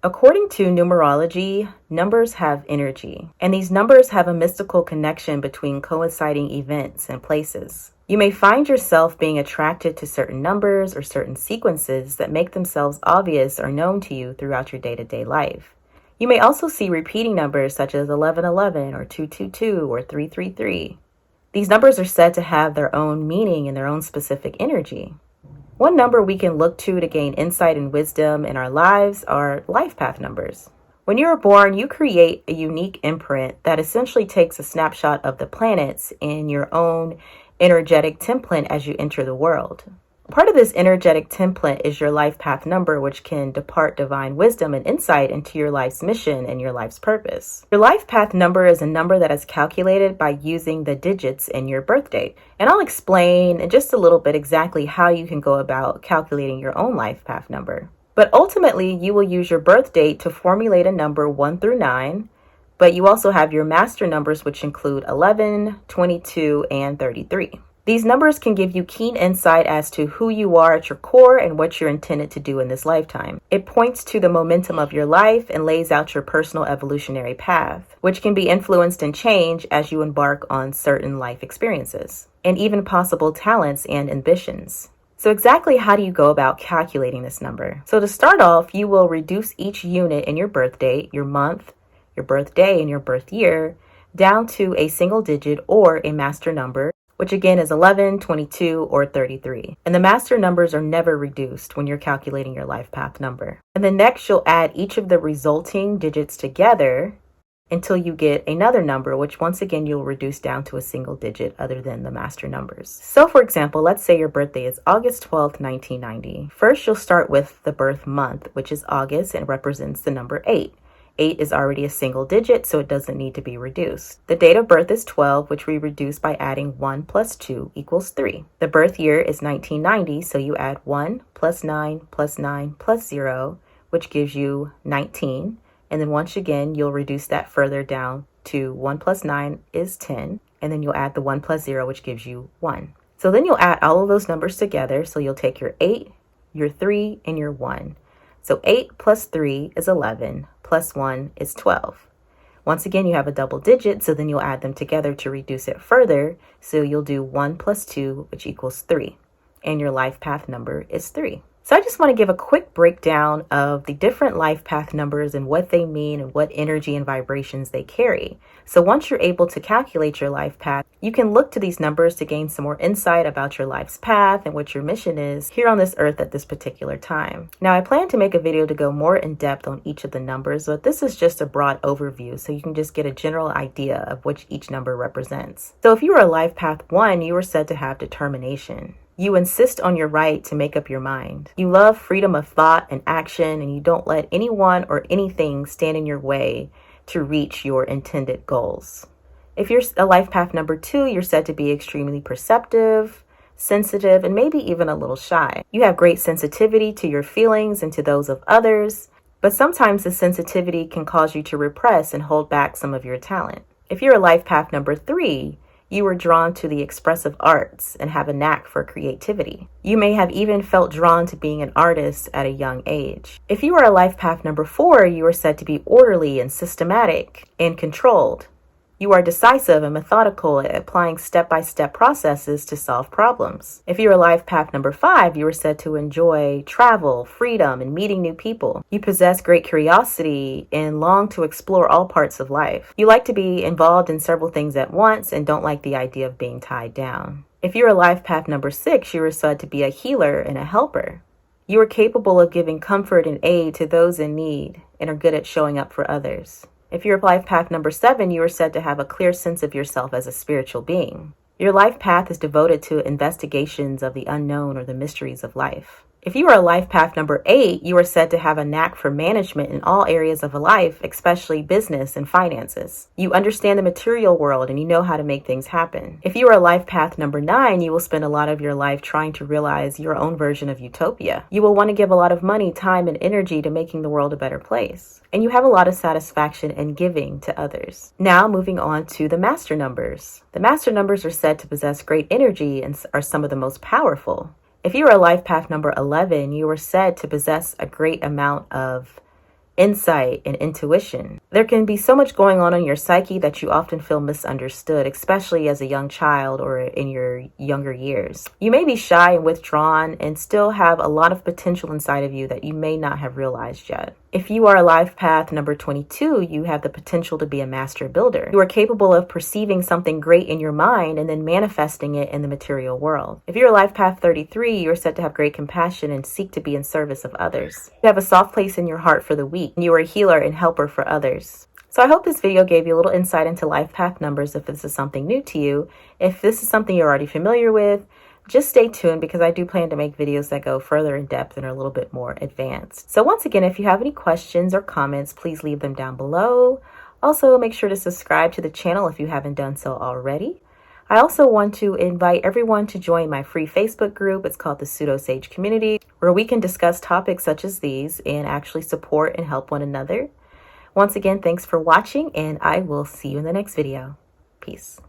According to numerology, numbers have energy, and these numbers have a mystical connection between coinciding events and places. You may find yourself being attracted to certain numbers or certain sequences that make themselves obvious or known to you throughout your day-to-day life. You may also see repeating numbers such as 1111 or 222 or 333. These numbers are said to have their own meaning and their own specific energy. One number we can look to gain insight and wisdom in our lives are life path numbers. When you are born, you create a unique imprint that essentially takes a snapshot of the planets in your own energetic template as you enter the world. Part of this energetic template is your life path number, which can depart divine wisdom and insight into your life's mission and your life's purpose. Your life path number is a number that is calculated by using the digits in your birth date. And I'll explain in just a little bit exactly how you can go about calculating your own life path number. But ultimately, you will use your birth date to formulate a number 1 through 9, but you also have your master numbers, which include 11, 22, and 33. These numbers can give you keen insight as to who you are at your core and what you're intended to do in this lifetime. It points to the momentum of your life and lays out your personal evolutionary path, which can be influenced and changed as you embark on certain life experiences, and even possible talents and ambitions. So exactly how do you go about calculating this number? So to start off, you will reduce each unit in your birth date, your month, your birthday, and your birth year down to a single digit or a master number, which again is 11, 22, or 33. And the master numbers are never reduced when you're calculating your life path number. And then next, you'll add each of the resulting digits together until you get another number, which once again, you'll reduce down to a single digit other than the master numbers. So for example, let's say your birthday is August 12th, 1990. First, you'll start with the birth month, which is August and represents the number 8. 8 is already a single digit, so it doesn't need to be reduced. The date of birth is 12, which we reduce by adding 1 plus 2 equals 3. The birth year is 1990, so you add 1 plus 9 plus 9 plus 0, which gives you 19. And then once again, you'll reduce that further down to 1 plus 9 is 10. And then you'll add the 1 plus 0, which gives you 1. So then you'll add all of those numbers together. So you'll take your 8, your 3, and your 1. So 8 plus 3 is 11, plus 1 is 12. Once again, you have a double digit, so then you'll add them together to reduce it further. So you'll do 1 plus 2, which equals 3. And your life path number is 3. So I just want to give a quick breakdown of the different life path numbers and what they mean and what energy and vibrations they carry. So once you're able to calculate your life path, you can look to these numbers to gain some more insight about your life's path and what your mission is here on this earth at this particular time. Now, I plan to make a video to go more in depth on each of the numbers, but this is just a broad overview so you can just get a general idea of which each number represents. So if you are a life path 1, you are said to have determination. You insist on your right to make up your mind. You love freedom of thought and action, and you don't let anyone or anything stand in your way to reach your intended goals. If you're a life path number 2, you're said to be extremely perceptive, sensitive, and maybe even a little shy. You have great sensitivity to your feelings and to those of others, but sometimes the sensitivity can cause you to repress and hold back some of your talent. If you're a life path number 3, you are drawn to the expressive arts and have a knack for creativity. You may have even felt drawn to being an artist at a young age. If you are a life path number 4, you are said to be orderly and systematic and controlled. You are decisive and methodical at applying step-by-step processes to solve problems. If you're a life path number 5, you are said to enjoy travel, freedom, and meeting new people. You possess great curiosity and long to explore all parts of life. You like to be involved in several things at once and don't like the idea of being tied down. If you're a life path number 6, you are said to be a healer and a helper. You are capable of giving comfort and aid to those in need and are good at showing up for others. If you're life path number 7, you are said to have a clear sense of yourself as a spiritual being. Your life path is devoted to investigations of the unknown or the mysteries of life. If you are a life path number 8, you are said to have a knack for management in all areas of life, especially business and finances. You understand the material world and you know how to make things happen. If you are a life path number 9, you will spend a lot of your life trying to realize your own version of utopia. You will want to give a lot of money, time, and energy to making the world a better place. And you have a lot of satisfaction in giving to others. Now, moving on to the master numbers. The master numbers are said to possess great energy and are some of the most powerful. If you are a life path number 11, you are said to possess a great amount of insight, and intuition. There can be so much going on in your psyche that you often feel misunderstood, especially as a young child or in your younger years. You may be shy and withdrawn and still have a lot of potential inside of you that you may not have realized yet. If you are a life path number 22, you have the potential to be a master builder. You are capable of perceiving something great in your mind and then manifesting it in the material world. If you're a life path 33, you are said to have great compassion and seek to be in service of others. You have a soft place in your heart for the weak. You are a healer and helper for others. So I hope this video gave you a little insight into life path numbers if this is something new to you. If this is something you're already familiar with, just stay tuned because I do plan to make videos that go further in depth and are a little bit more advanced. So once again, if you have any questions or comments, please leave them down below. Also, make sure to subscribe to the channel if you haven't done so already. I also want to invite everyone to join my free Facebook group. It's called the Pseudo Sage Community, where we can discuss topics such as these and actually support and help one another. Once again, thanks for watching, and I will see you in the next video. Peace.